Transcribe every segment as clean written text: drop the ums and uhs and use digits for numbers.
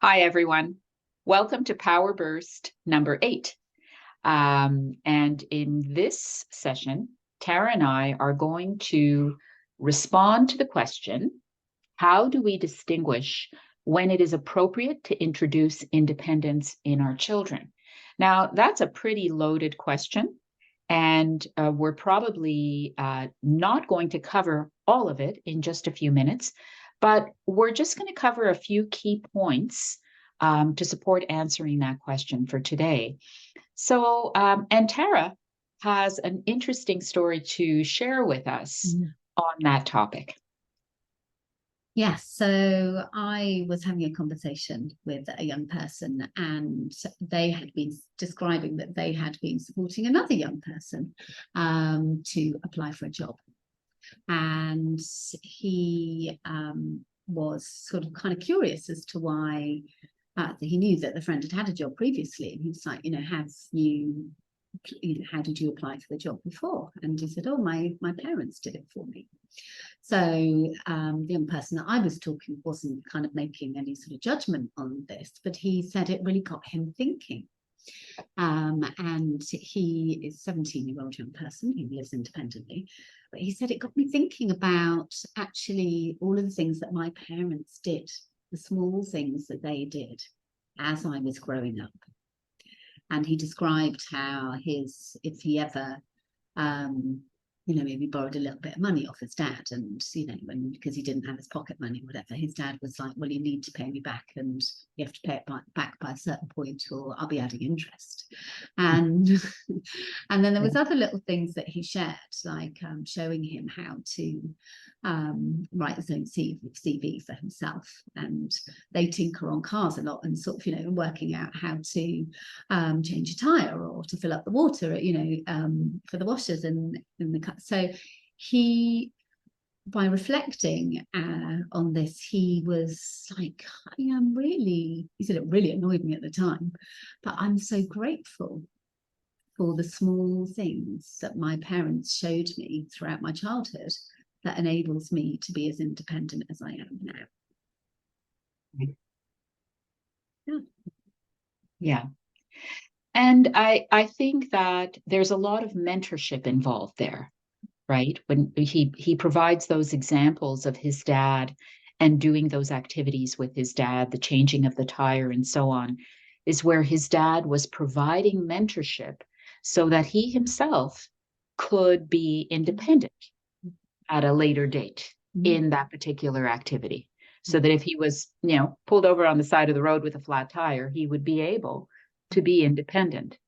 Hi, everyone. Welcome to Power Burst number 8. And in this session, Tara and I are going to respond to the question, how do we distinguish when it is appropriate to introduce independence in our children? Now, that's a pretty loaded question, and we're probably not going to cover all of it in just a few minutes, but we're just going to cover a few key points to support answering that question for today. So, and Tara has an interesting story to share with us on that topic. Yes, so I was having a conversation with a young person, and they had been describing that they had been supporting another young person to apply for a job. And he was sort of kind of curious as to why he knew that the friend had a job previously. And he was like, how did you apply for the job before? And he said, oh, my parents did it for me. So the young person that I was talking wasn't kind of making any sort of judgment on this, but he said it really got him thinking. And he is a 17-year-old young person who lives independently. But he said it got me thinking about actually all of the things that my parents did, the small things that they did as I was growing up. And he described how if he ever maybe borrowed a little bit of money off his dad, and because he didn't have his pocket money, whatever, his dad was like, well, you need to pay me back, and you have to pay it back by a certain point, or I'll be adding interest. And and then there was other little things that he shared, like showing him how to write his own CV for himself, and they tinker on cars a lot, and sort of working out how to change a tire or to fill up the water, for the washers in the car. So by reflecting on this, he was like, he said it really annoyed me at the time, but I'm so grateful for the small things that my parents showed me throughout my childhood that enables me to be as independent as I am now. Yeah. And I think that there's a lot of mentorship involved there, right? When he provides those examples of his dad and doing those activities with his dad, the changing of the tire and so on, is where his dad was providing mentorship so that he himself could be independent at a later date in that particular activity. So that if he was, pulled over on the side of the road with a flat tire, he would be able to be independent.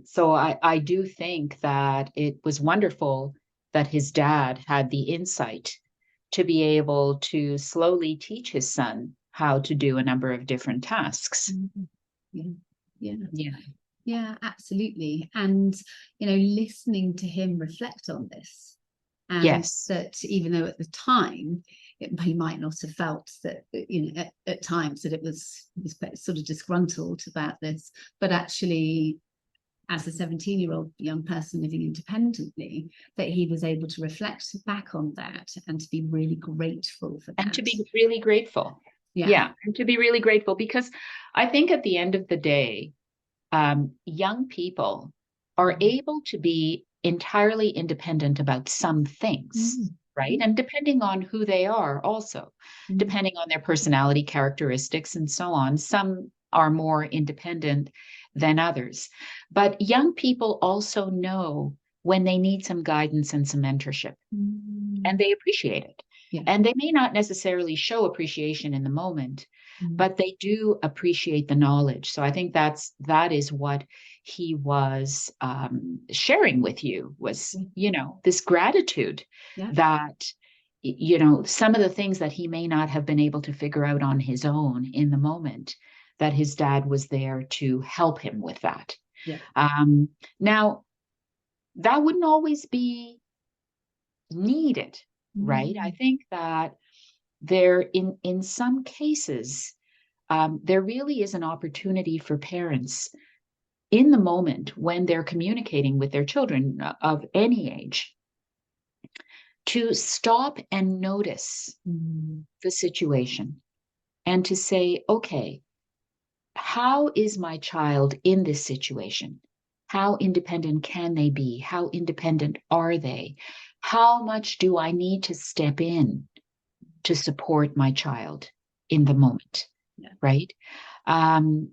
So I do think that it was wonderful that his dad had the insight to be able to slowly teach his son how to do a number of different tasks. Yeah, absolutely. And listening to him reflect on this, and yes, that even though at the time he might not have felt that, at times that he was sort of disgruntled about this, but actually as a 17-year-old young person living independently, that he was able to reflect back on that and to be really grateful for that. And to be really grateful. Yeah, and to be really grateful, because I think at the end of the day, young people are able to be entirely independent about some things, right? And depending on who they are also, depending on their personality characteristics and so on, some are more independent than others. But young people also know when they need some guidance and some mentorship, and they appreciate it. And they may not necessarily show appreciation in the moment, but they do appreciate the knowledge. So I think that is what he was sharing with you, was, this gratitude that, some of the things that he may not have been able to figure out on his own in the moment, that his dad was there to help him with that. Now, that wouldn't always be needed, right? I think that there, in some cases, there really is an opportunity for parents in the moment when they're communicating with their children of any age to stop and notice the situation, and to say, okay, how is my child in this situation? How independent can they be? How independent are they? How much do I need to step in to support my child in the moment? Yeah. Right? And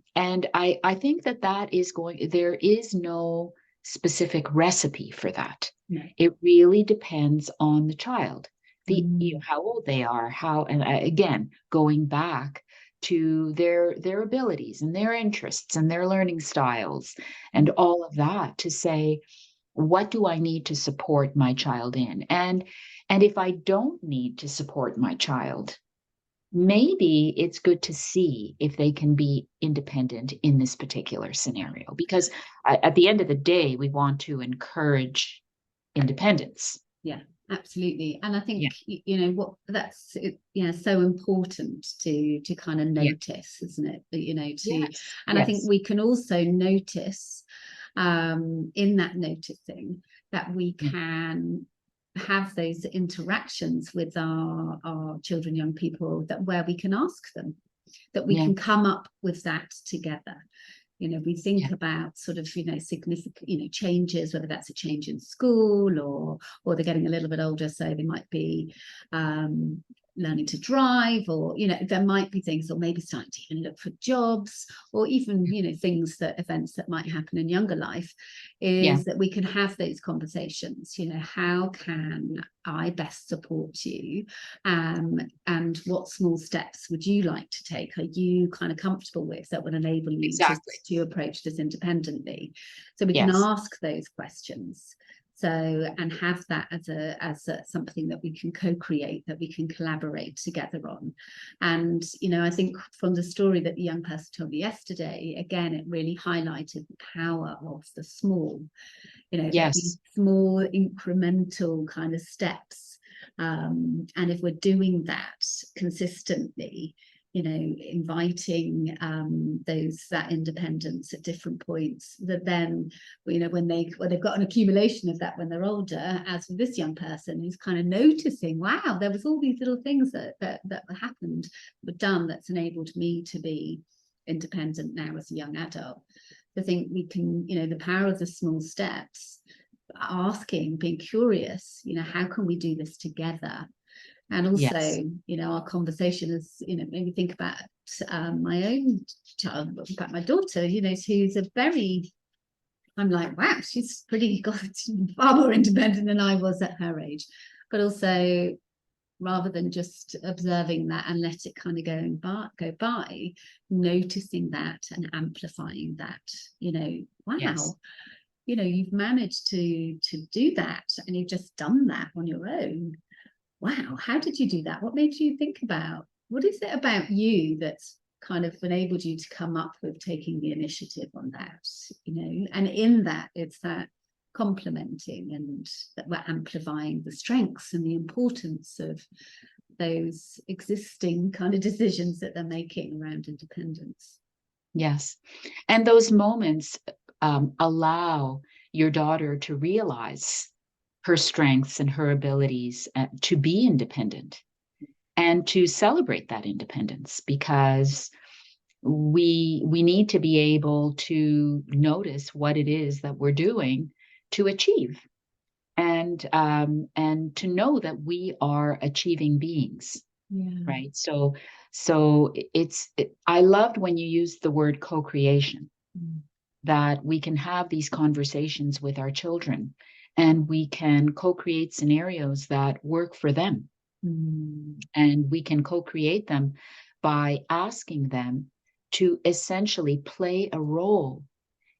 I think that is there is no specific recipe for that. No. It really depends on the child, how old they are, and again, going back to their abilities and their interests and their learning styles and all of that, to say, what do I need to support my child in? And if I don't need to support my child, maybe it's good to see if they can be independent in this particular scenario, because at the end of the day, we want to encourage independence. Yeah, absolutely. And I think, what that's, so important to kind of notice, isn't it? And I think we can also notice in that noticing that we can have those interactions with our children, young people, that where we can ask them, that we can come up with that together. We think about sort of, significant, changes, whether that's a change in school or they're getting a little bit older, so they might be learning to drive, or, there might be things, or maybe starting to even look for jobs, or even, events that might happen in younger life, is that we can have those conversations. How can I best support you? And what small steps would you like to take? Are you kind of comfortable with that would enable you to approach this independently? So we can ask those questions. And have that as something that we can co-create, that we can collaborate together on. And, I think from the story that the young person told me yesterday, again, it really highlighted the power of the small, these small incremental kind of steps. And if we're doing that consistently, inviting that independence at different points, that then, when they've got an accumulation of that when they're older, as with this young person who's kind of noticing, wow, there was all these little things that happened, were done, that's enabled me to be independent now as a young adult. I think we can, the power of the small steps, asking, being curious, how can we do this together? And also, our conversation is, made me think about my own child, about my daughter, who's I'm like, wow, she's far more independent than I was at her age. But also, rather than just observing that and let it kind of go by, noticing that and amplifying that, wow, you've managed to do that, and you've just done that on your own. Wow, how did you do that? What made you think about, what is it about you that's kind of enabled you to come up with taking the initiative on that? And in that, it's that complementing, and that we're amplifying the strengths and the importance of those existing kind of decisions that they're making around independence. Yes. And those moments allow your daughter to realize her strengths and her abilities to be independent, and to celebrate that independence, because we need to be able to notice what it is that we're doing to achieve, and to know that we are achieving beings. Right. So I loved when you used the word co-creation, that we can have these conversations with our children, and we can co-create scenarios that work for them. And we can co-create them by asking them to essentially play a role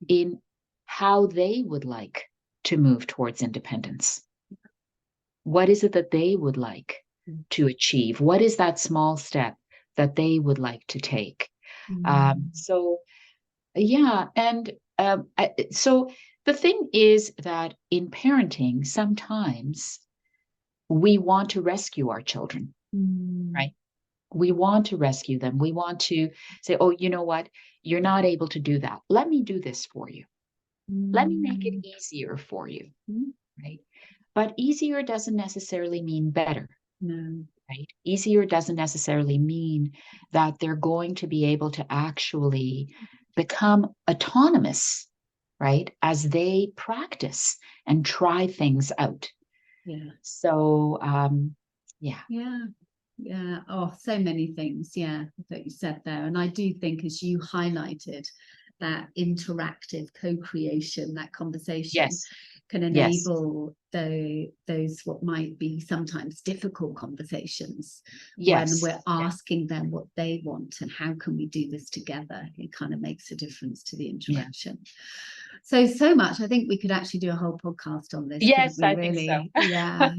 in how they would like to move towards independence. What is it that they would like to achieve? What is that small step that they would like to take? So the thing is that in parenting, sometimes we want to rescue our children, right? We want to rescue them. We want to say, oh, you know what? You're not able to do that. Let me do this for you. Let me make it easier for you, right? But easier doesn't necessarily mean better. No. Right? Easier doesn't necessarily mean that they're going to be able to actually become autonomous, right? As they practice and try things out. Yeah. So, yeah. Yeah. Yeah. Oh, so many things. Yeah, that you said there. And I do think, as you highlighted, that interactive co-creation, that conversation Yes. can Yes. enable those what might be sometimes difficult conversations when Yes. we're asking them what they want and how can we do this together. It kind of makes a difference to the Yeah. interaction. So much. I think we could actually do a whole podcast on this, couldn't Yes, we, I think so. really? Yeah.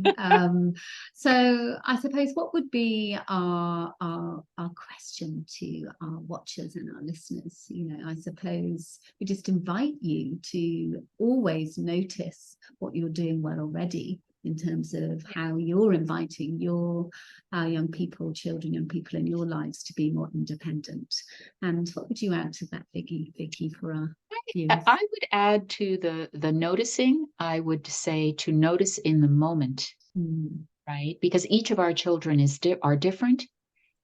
So I suppose what would be our question to our watchers and our listeners? You know, I suppose we just invite you to always notice what you're doing well already in terms of how you're inviting your young people, children, young people in your lives to be more independent. And what would you add to that, Vicky, for our viewers? I would add to the noticing, I would say to notice in the moment, right? Because each of our children are different,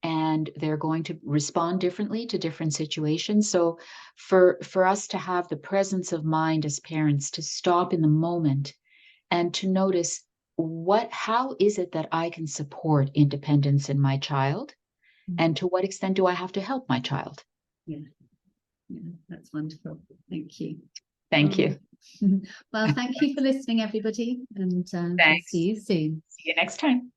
and they're going to respond differently to different situations. So for us to have the presence of mind as parents to stop in the moment and to notice how is it that I can support independence in my child, and to what extent do I have to help my child? Yeah, that's wonderful. Thank you. Thank you. Well, thank you for listening, everybody, and we'll Thanks. see you soon. See you next time.